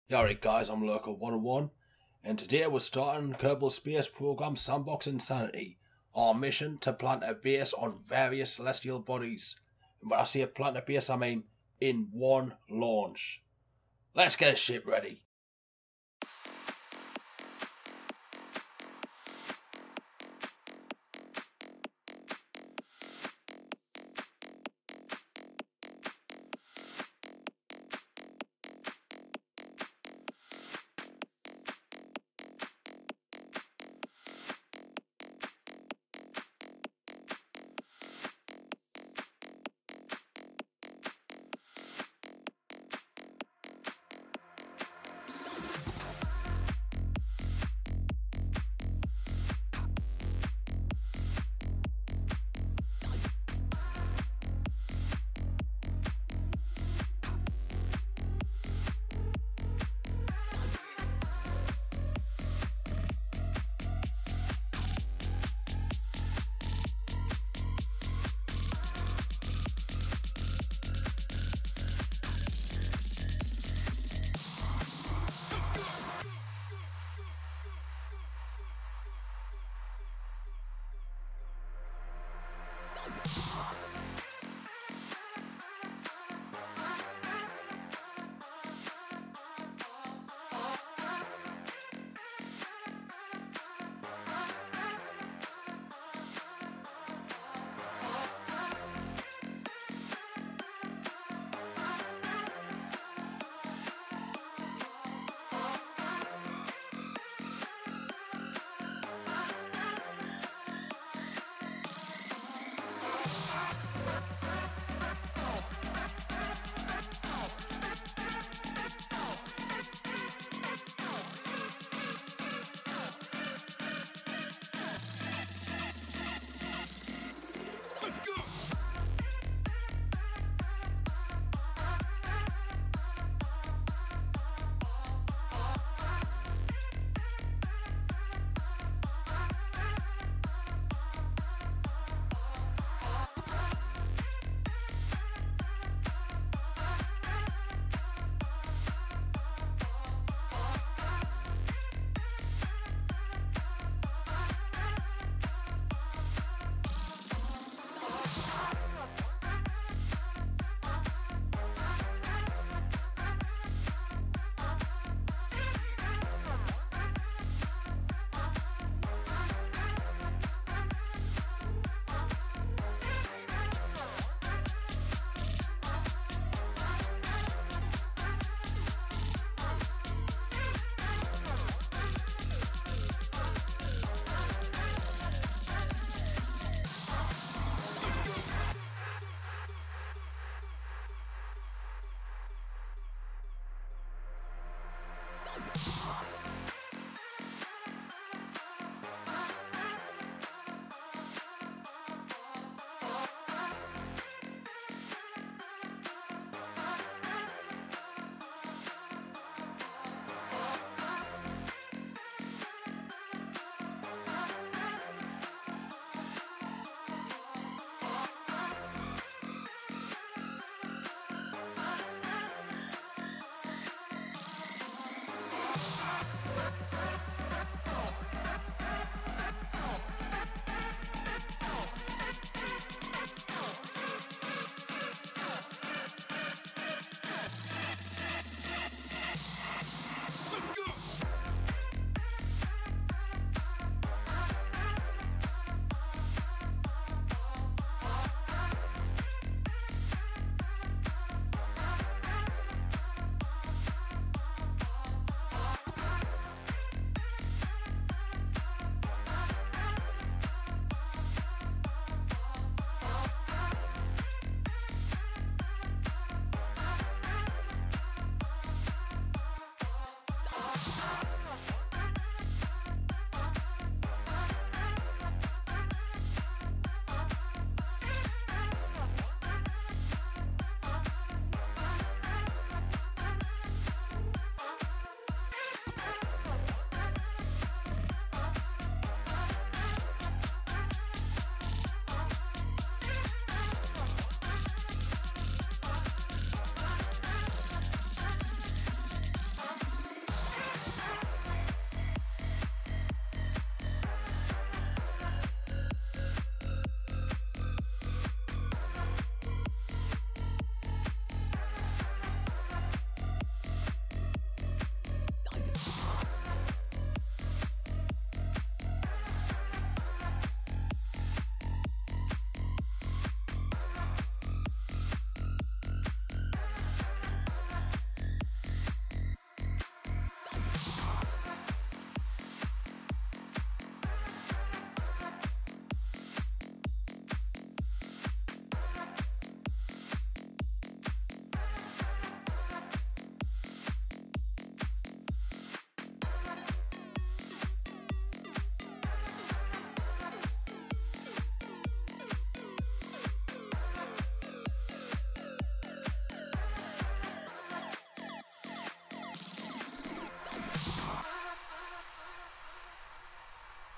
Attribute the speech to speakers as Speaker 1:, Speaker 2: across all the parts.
Speaker 1: Alright guys, I'm Lurker 101 and today we're starting Kerbal Space Program Sandbox Insanity. Our mission to plant a base on various celestial bodies. And when I say plant a base, I mean in one launch. Let's get a ship ready.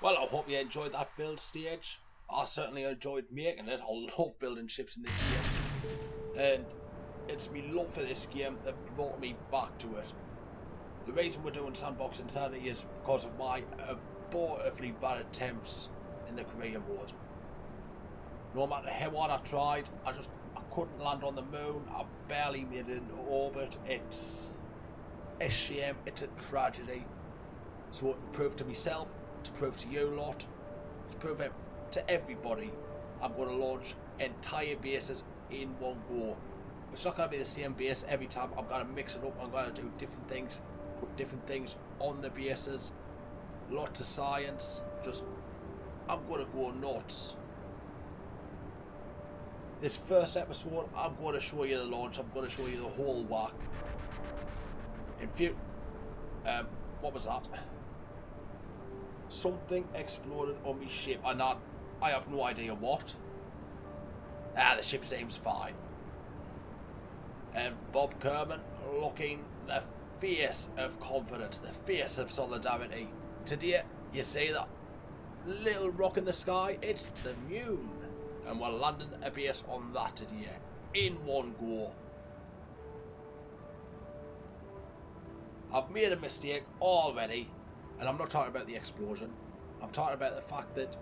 Speaker 1: Well, I hope you enjoyed that build stage. I certainly enjoyed making it. I love building ships in this game. And it's me love for this game that brought me back to it. The reason we're doing Sandbox Insanity is because of my abortively bad attempts in the career mode. No matter how hard I tried, I couldn't land on the moon. I barely made it into orbit. It's a shame. It's a tragedy. So to prove to myself, to prove to you lot, to prove it to everybody, I'm going to launch entire bases in one go. It's not going to be the same base every time. I'm going to mix it up. I'm going to do different things, put different things on the bases, lots of science. I'm going to go nuts. This first episode, I'm going to show you the launch. I'm going to show you the whole whack. What was that? Something exploded on my ship, and I have no idea what. The ship seems fine. And Bob Kerman looking the face of confidence, the face of solidarity. Today, you see that little rock in the sky? It's the moon. And we're landing a base on that today, in one go. I've made a mistake already, and I'm not talking about the explosion. I'm talking about the fact that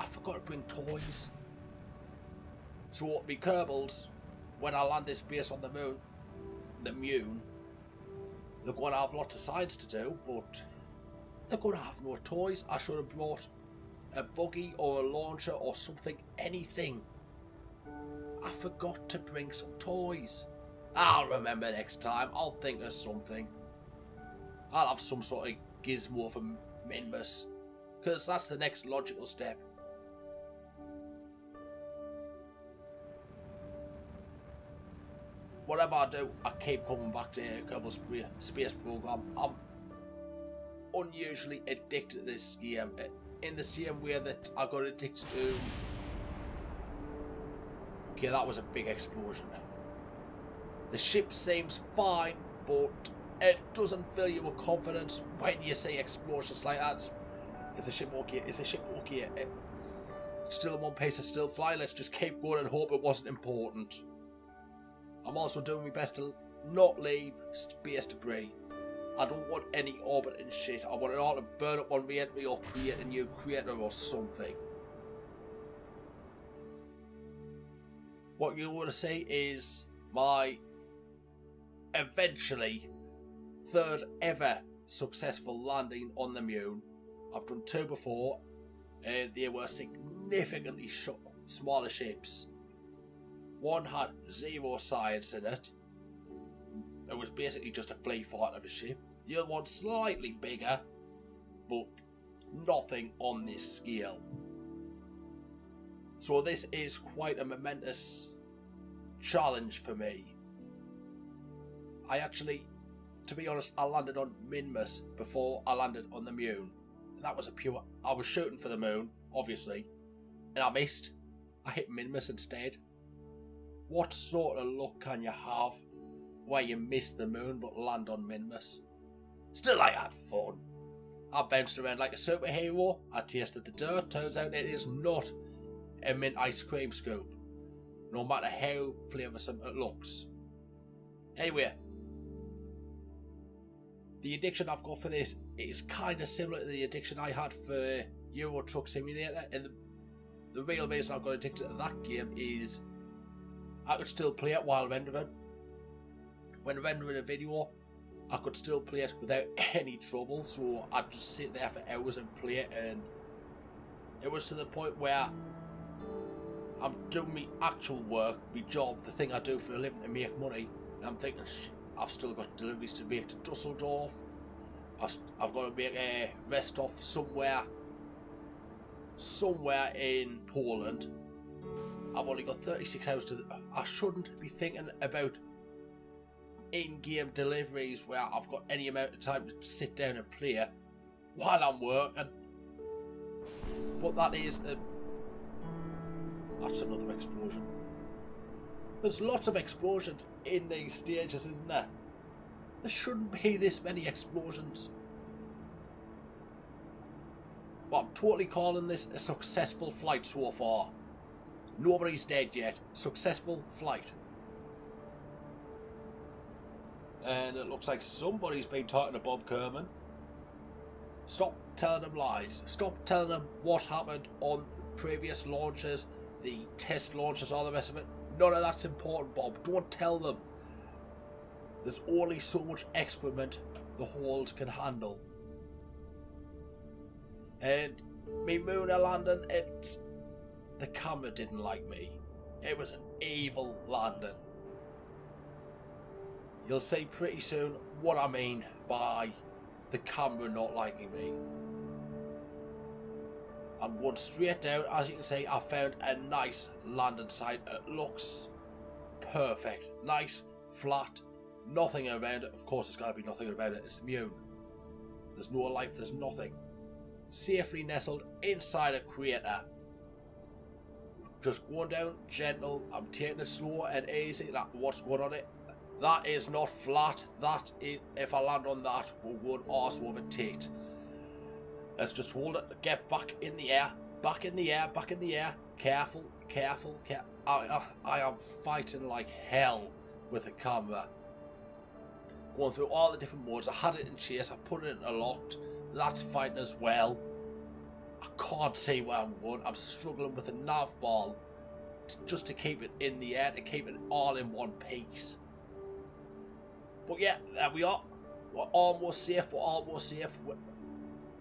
Speaker 1: I forgot to bring toys. So me Kerbals, when I land this base on the moon, they're going to have lots of science to do, but they're going to have no toys. I should have brought a buggy or a launcher or something, anything. I forgot to bring some toys. I'll remember next time. I'll think of something. I'll have some sort of gizmo for Minmus, because that's the next logical step. Whatever I do, I keep coming back to Kerbal Space Program. I'm unusually addicted to this game, in the same way that I got addicted to... Okay, that was a big explosion. The ship seems fine, but it doesn't fill you with confidence when you see explosions like that. Is the ship okay? Is the ship okay? It's still in one piece, it's still flying. Let's just keep going and hope it wasn't important. I'm also doing my best to not leave space debris. I don't want any orbiting shit. I want it all to burn up on re-entry or create a new crater or something. What you want to see is my eventually third ever successful landing on the moon. I've done 2 before, and they were significantly smaller ships. One had 0 science in it. It was basically just a flea fight of a ship. The other one slightly bigger, but nothing on this scale. So this is quite a momentous challenge for me. I actually, to be honest, I landed on Minmus before I landed on the moon. And that was I was shooting for the moon, obviously, and I missed. I hit Minmus instead. What sort of luck can you have where you miss the moon but land on Minmus? Still, I had fun. I bounced around like a superhero. I tasted the dirt. Turns out it is not a mint ice cream scoop, no matter how flavoursome it looks. Anyway, the addiction I've got for this is kind of similar to the addiction I had for Euro Truck Simulator, and the real reason I got addicted to that game is I could still play it while rendering. When rendering a video, I could still play it without any trouble, so I'd just sit there for hours and play it, and it was to the point where I'm doing my actual work, my job, the thing I do for a living to make money, and I'm thinking, I've still got deliveries to make to Dusseldorf, I've got to make a rest off somewhere in Poland. I've only got 36 hours to... I shouldn't be thinking about in-game deliveries where I've got any amount of time to sit down and play while I'm working. But that is... that's another explosion. There's lots of explosions in these stages, isn't there? There shouldn't be this many explosions. But I'm totally calling this a successful flight so far. Nobody's dead yet. Successful flight. And it looks like somebody's been talking to Bob Kerman. Stop telling them lies. Stop telling them what happened on previous launches, the test launches, all the rest of it. None of that's important, Bob. Don't tell them. There's only so much excrement the hold can handle. And me lunar landing, the camera didn't like me. It was an evil landing. You'll see pretty soon what I mean by the camera not liking me. I'm going straight down. As you can see, I found a nice landing site. It looks perfect. Nice, flat, nothing around it. Of course there's got to be nothing around it. It's immune. There's no life, there's nothing. Safely nestled inside a crater. Just going down gentle. I'm taking it slow and easy. What's going on it? That is not flat. That is, if I land on that, we're going arse over tit. Let's just hold it. Get back in the air. Back in the air. Back in the air. Careful. Careful. I am fighting like hell with the camera. Going through all the different modes. I had it in chase. I put it in locked. That's fighting as well. I can't see where I'm going. I'm struggling with the nav ball just to keep it in the air, to keep it all in one piece. But yeah, there we are. We're almost safe. We're almost safe.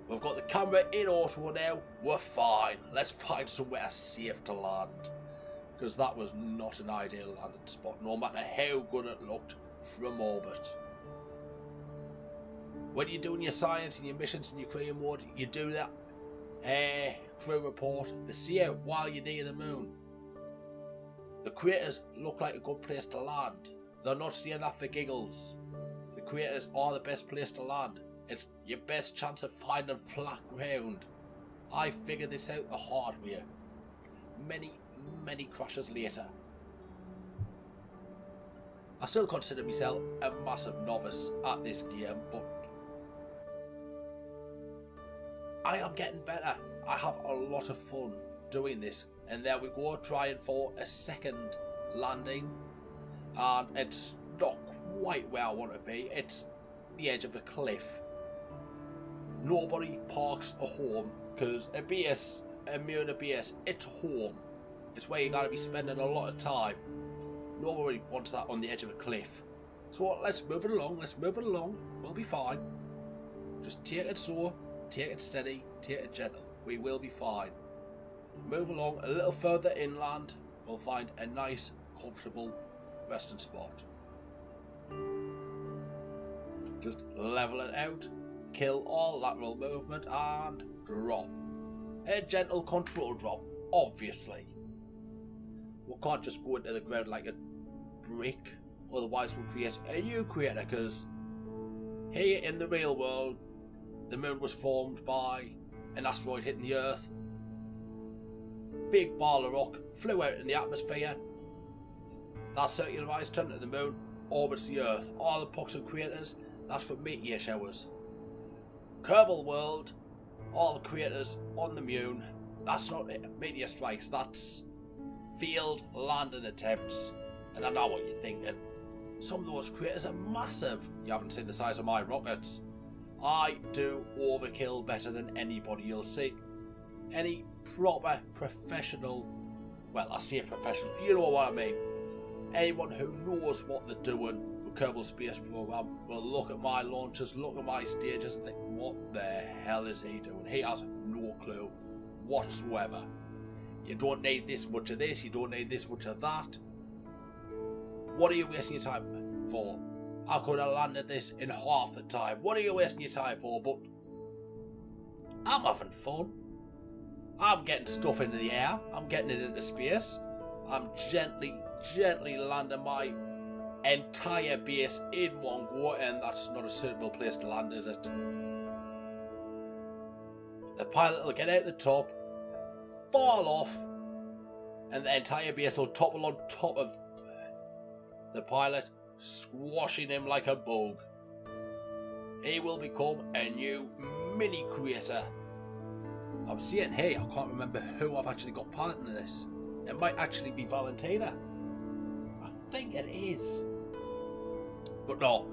Speaker 1: We've got the camera in auto now. We're fine. Let's find somewhere safe to land. Because that was not an ideal landing spot, no matter how good it looked from orbit. When you're doing your science and your missions and your crew mode, you do that crew report, the see out while you're near the moon. The craters look like a good place to land. They're not saying that for giggles. The craters are the best place to land. It's your best chance of finding flat ground. I figured this out the hard way. Many crashes later. I still consider myself a massive novice at this game, but I am getting better. I have a lot of fun doing this. And there we go, trying for a second landing. And it's not quite where I want to be. It's the edge of a cliff. Nobody parks a home, because a base, a lunar base, it's home. It's where you gotta be spending a lot of time. Nobody wants that on the edge of a cliff. So let's move it along, we'll be fine. Just take it slow, take it steady, take it gentle. We will be fine. Move along a little further inland, we'll find a nice, comfortable resting spot. Just level it out, kill all lateral movement and drop. A gentle control drop, obviously. We can't just go into the ground like a brick, otherwise we'll create a new crater, because here in the real world, the moon was formed by an asteroid hitting the Earth. Big ball of rock flew out in the atmosphere. That circularized, turned to the moon, orbits the Earth. All the pucks and craters, that's for meteor showers. Kerbal world, all the craters on the moon, that's not meteor strikes, that's field landing attempts. And I know what you're thinking. Some of those craters are massive. You haven't seen the size of my rockets. I do overkill better than anybody you'll see. Any proper professional, well, I say professional, you know what I mean. Anyone who knows what they're doing with Kerbal Space Program will look at my launches, look at my stages and think, what the hell is he doing? He has no clue whatsoever. You don't need this much of this, you don't need this much of that. What are you wasting your time for? I could have landed this in half the time. What are you wasting your time for? But I'm having fun. I'm getting stuff into the air. I'm getting it into space. I'm gently landing my entire base in one go, and that's not a suitable place to land, is it? The pilot will get out the top, fall off, and the entire base will topple on top of the pilot, squashing him like a bug. He will become a new mini crater. I'm seeing here, I can't remember who I've actually got part in this. It might actually be Valentina. I think it is. But no,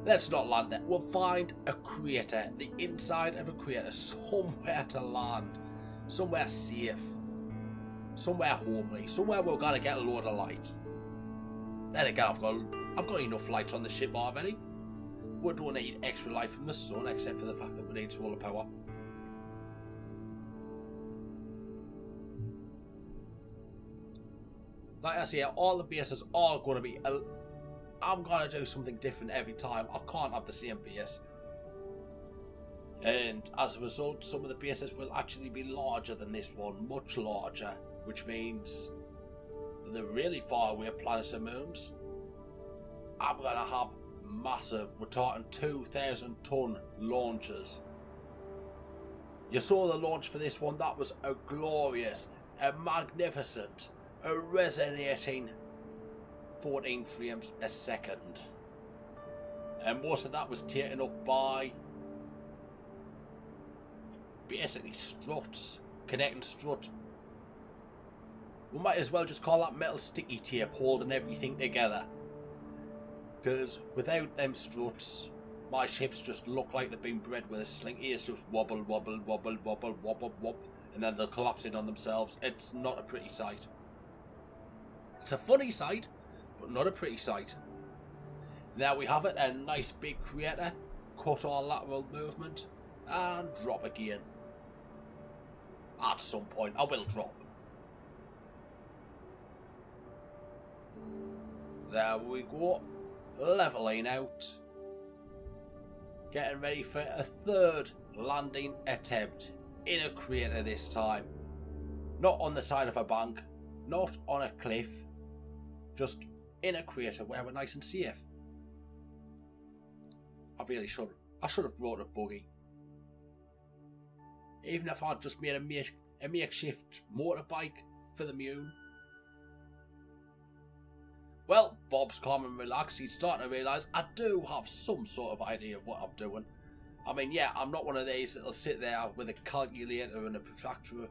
Speaker 1: let's not land there. We'll find a crater, the inside of a crater, somewhere to land. Somewhere safe. Somewhere homely. Somewhere we're going to get a load of light. Then again, I've got enough lights on the ship already. We don't need extra light from the sun, except for the fact that we need solar power. Like I say, all the bases are going to be... I'm going to do something different every time. I can't have the same base. And as a result, some of the bases will actually be larger than this one. Much larger. Which means, for the really far away planets and moons, I'm going to have massive, we're talking 2,000 ton launchers. You saw the launch for this one. That was a glorious, a magnificent, a resonating 14 frames a second, and most of that was taken up by basically struts, connecting struts. We might as well just call that metal sticky tape holding everything together, because without them struts my ships just look like they've been bred with a slinky. It's just wobble wobble wobble wobble wobble wobble, and then they'll collapse in on themselves. It's not a pretty sight. It's a funny sight, but not a pretty sight. There we have it, a nice big crater, cut our lateral movement, and drop again. At some point, I will drop. There we go, levelling out. Getting ready for a third landing attempt in a crater this time. Not on the side of a bank, not on a cliff, just in a crater where we're nice and safe. I should have brought a buggy. Even if I'd just made a makeshift motorbike for the moon. Well, Bob's calm and relaxed. He's starting to realise I do have some sort of idea of what I'm doing. I mean, yeah, I'm not one of these that'll sit there with a calculator and a protractor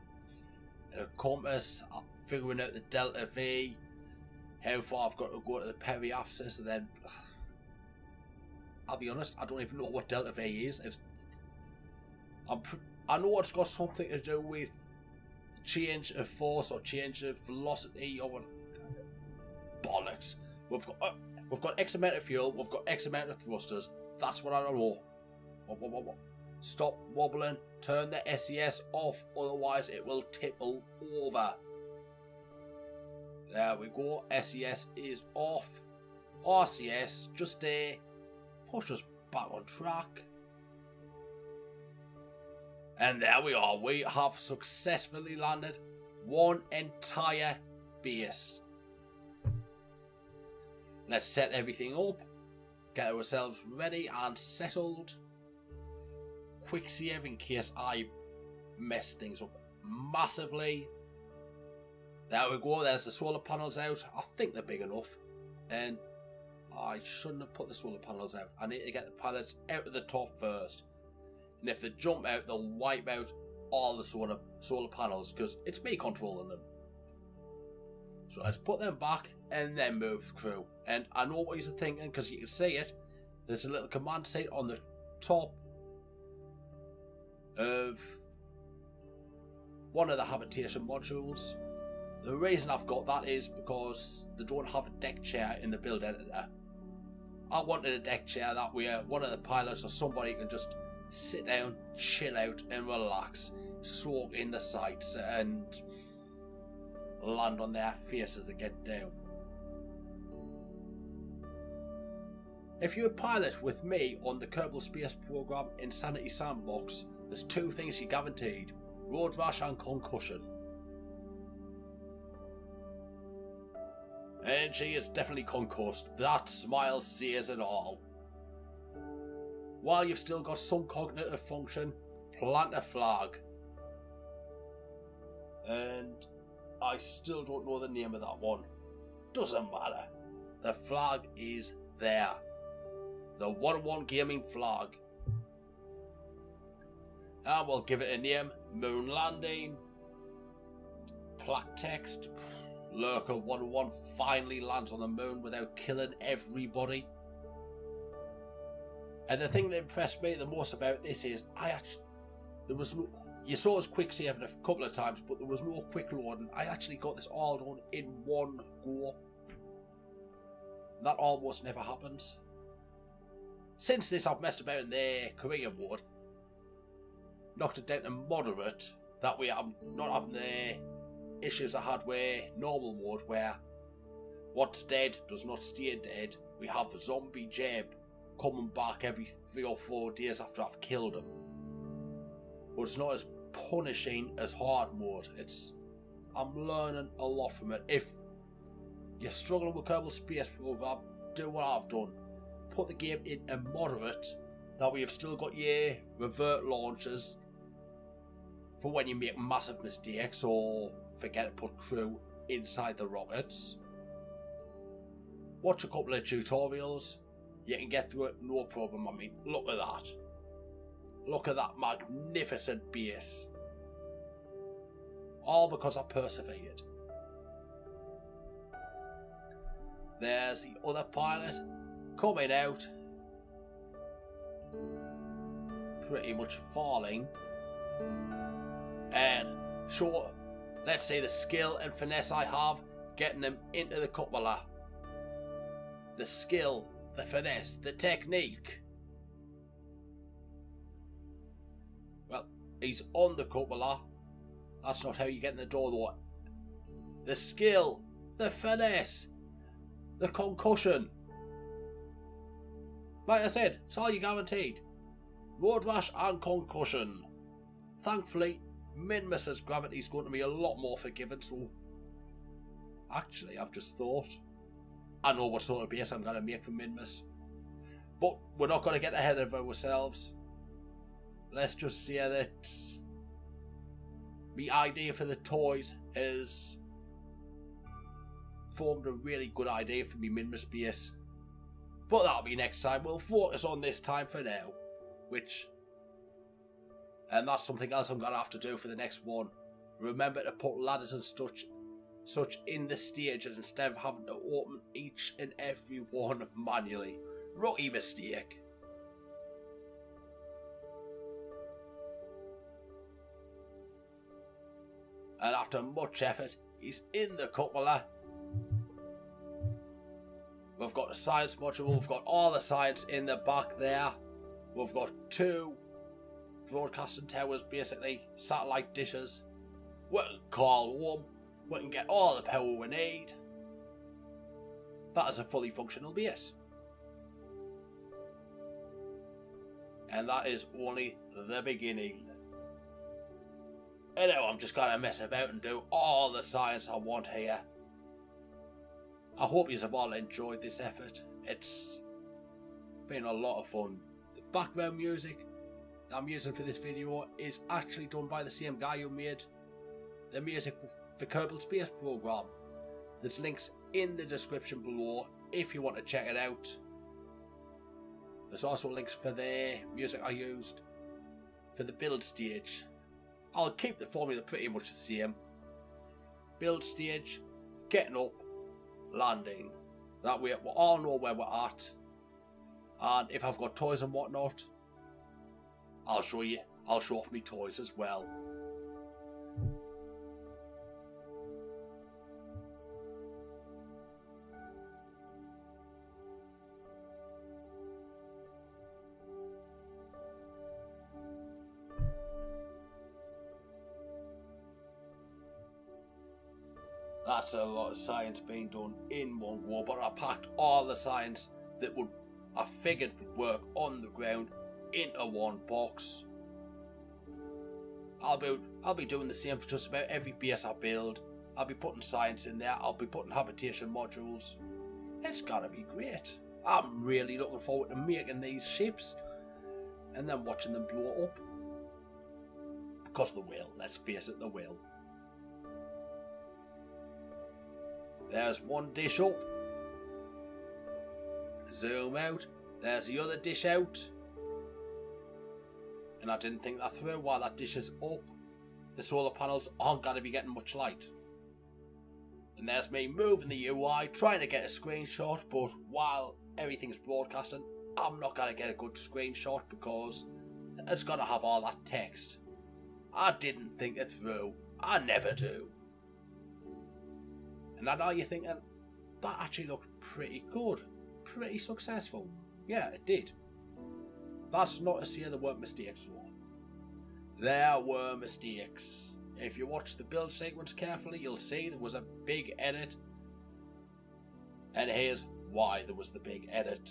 Speaker 1: and a compass, figuring out the delta V, how far I've got to go to the periapsis, and then... I'll be honest, I don't even know what delta V is. I know it's got something to do with change of force or change of velocity or bollocks. We've got X amount of fuel, we've got X amount of thrusters. That's what I don't know. Stop wobbling, turn the SES off, otherwise it will tipple over. There we go, SES is off. RCS, just push us back on track. And there we are, we have successfully landed one entire base. Let's set everything up, get ourselves ready and settled. Quick save in case I mess things up massively. There we go, there's the solar panels out. I think they're big enough. And I shouldn't have put the solar panels out. I need to get the pallets out of the top first. And if they jump out, they'll wipe out all the solar panels, because it's me controlling them. So let's put them back and then move through. And I know what you're thinking, because you can see it. There's a little command seat on the top of one of the habitation modules. The reason I've got that is because they don't have a deck chair in the build editor. I wanted a deck chair that way one of the pilots or somebody can just sit down, chill out and relax, soak in the sights and land on their face as they get down. If you're a pilot with me on the Kerbal Space Program Insanity Sandbox, there's two things you're guaranteed: road rash and concussion. And she is definitely concussed. That smile says it all. While you've still got some cognitive function, plant a flag. And I still don't know the name of that one. Doesn't matter. The flag is there. The 101 gaming flag. And we'll give it a name, Moon landing. Plaque text. Lurker 101 finally lands on the moon without killing everybody. And the thing that impressed me the most about this is there was no, you saw us quick saving a couple of times, but there was no quick loading. I actually got this all done in one go. That almost never happens. Since this, I've messed about in the career mode, knocked it down to moderate. That way I'm not having the issues I had with normal mode, where what's dead does not stay dead. We have the zombie Jeb coming back every 3 or 4 days after I've killed him. But it's not as punishing as hard mode. I'm learning a lot from it. If you're struggling with Kerbal Space Program, do what I've done. Put the game in a moderate, that way you've still got your revert launchers for when you make massive mistakes or forget to put crew inside the rockets. Watch a couple of tutorials, you can get through it no problem. I mean, look at that. Look at that magnificent base. All because I persevered. There's the other pilot coming out. Pretty much falling. And sure, let's say the skill and finesse I have getting them into the cupola. The skill, the finesse, the technique. Well, he's on the cupola. That's not how you get in the door though. The skill, the finesse, the concussion. Like I said, it's all you guaranteed. Road rash and concussion. Thankfully, Minmus's gravity is going to be a lot more forgiving, so actually I've just thought I know what sort of base I'm going to make for Minmus. But we're not going to get ahead of ourselves. Let's just say that the idea for the toys has formed a really good idea for me Minmus base. But that'll be next time. We'll focus on this time for now. And that's something else I'm going to have to do for the next one. Remember to put ladders and such in the stages instead of having to open each and every one manually. Rookie mistake. And after much effort, he's in the cupola. We've got the science module, we've got all the science in the back there. We've got 2 broadcasting towers, basically, satellite dishes. We can call home, we can get all the power we need. That is a fully functional base. And that is only the beginning. And now I'm just going to mess about and do all the science I want here. I hope you have all enjoyed this effort. It's been a lot of fun. The background music that I'm using for this video is actually done by the same guy who made the music for Kerbal Space Program. There's links in the description below if you want to check it out. There's also links for the music I used for the build stage. I'll keep the formula pretty much the same. Build stage, getting up, landing. That way we all know where we're at. And if I've got toys and whatnot, I'll show you. I'll show off my toys as well. That's a lot of science being done in one go, but I packed all the science that I figured would work on the ground into one box. I'll be doing the same for just about every base I build. I'll be putting science in there, I'll be putting habitation modules. It's gotta be great. I'm really looking forward to making these ships and then watching them blow up. Because they will, let's face it, they will. There's one dish up. Zoom out. There's the other dish out. And I didn't think that through while that dish is up. the solar panels aren't going to be getting much light. And there's me moving the UI, trying to get a screenshot, but while everything's broadcasting, I'm not going to get a good screenshot because it's going to have all that text. I didn't think it through. I never do. And I know you're thinking, that actually looked pretty good. Pretty successful. Yeah, it did. That's not to say there weren't mistakes. There were mistakes. If you watch the build sequence carefully, you'll see there was a big edit. And here's why there was the big edit.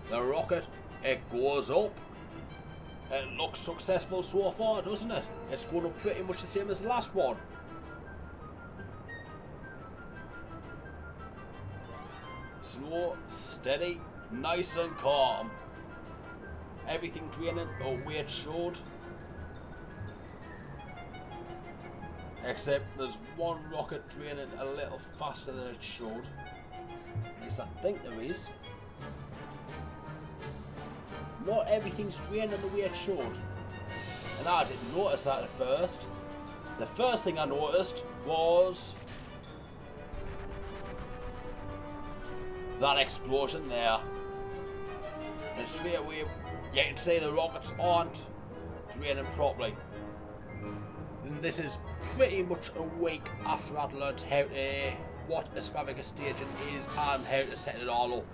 Speaker 1: The rocket, it goes up. It looks successful so far, doesn't it? It's going up pretty much the same as the last one. Slow, steady, nice and calm. Everything draining the way it should. Except there's one rocket draining a little faster than it should. At least I think there is. Not everything's draining the way it should. And I didn't notice that at first. The first thing I noticed was that explosion there. And straight away you can see the rockets aren't draining properly. And this is pretty much a week after I'd learnt how to what asparagus staging is and how to set it all up.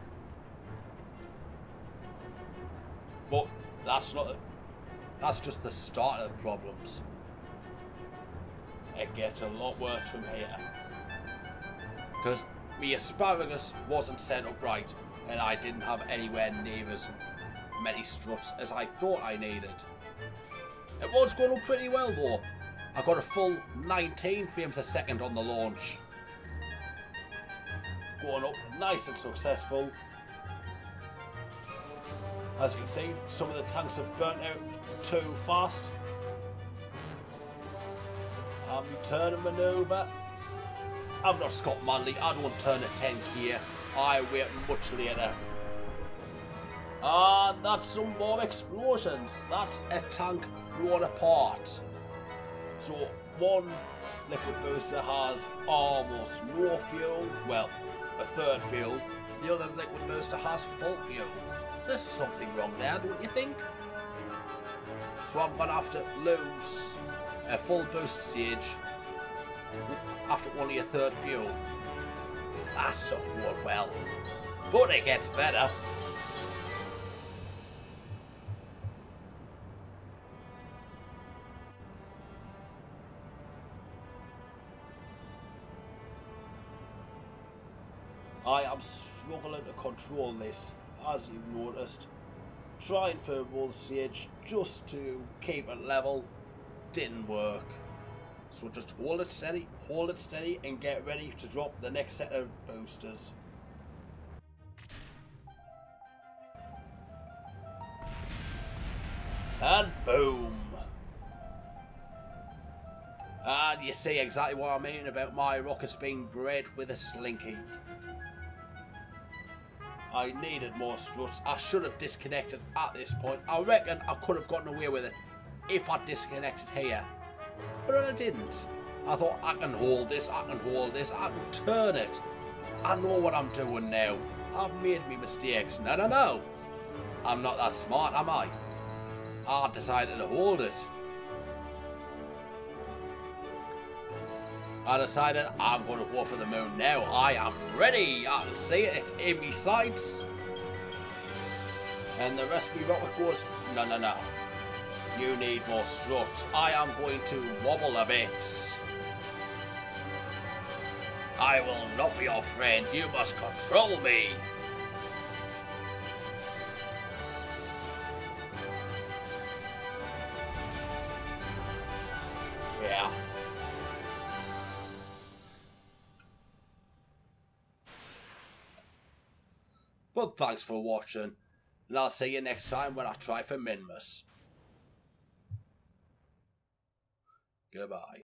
Speaker 1: But that's just the start of the problems. It gets a lot worse from here. Because the asparagus wasn't set up right, and I didn't have anywhere near as many struts as I thought I needed. It was going up pretty well though. I got a full 19 frames a second on the launch. Going up nice and successful. As you can see, some of the tanks have burnt out too fast. Turn manoeuvre. I'm not Scott Manley, I don't turn at 10 here. I wait much later. And that's some more explosions. That's a tank blown apart. So one liquid booster has almost no fuel. Well, a third fuel. The other liquid booster has full fuel. There's something wrong there, don't you think? So I'm going to have to lose a full boost stage after only a third fuel. That's not going well. But it gets better. I am struggling to control this, as you've noticed. Trying for a roll stage just to keep it level didn't work. So just hold it steady and get ready to drop the next set of boosters. And boom! And you see exactly what I mean about my rockets being bred with a slinky. I needed more struts. I should have disconnected at this point. I reckon I could have gotten away with it if I disconnected here. But I didn't. I thought, I can hold this, I can turn it. I know what I'm doing now. I've made me mistakes. No. I'm not that smart, am I? I decided to hold it. I decided I'm going to go for the moon now. I am ready. I can see it. It's in my sights. And the rest of the rocket goes, no. You need more struts. I am going to wobble a bit. I will not be your friend. You must control me. Yeah. But thanks for watching, and I'll see you next time when I try for Minmus. Goodbye.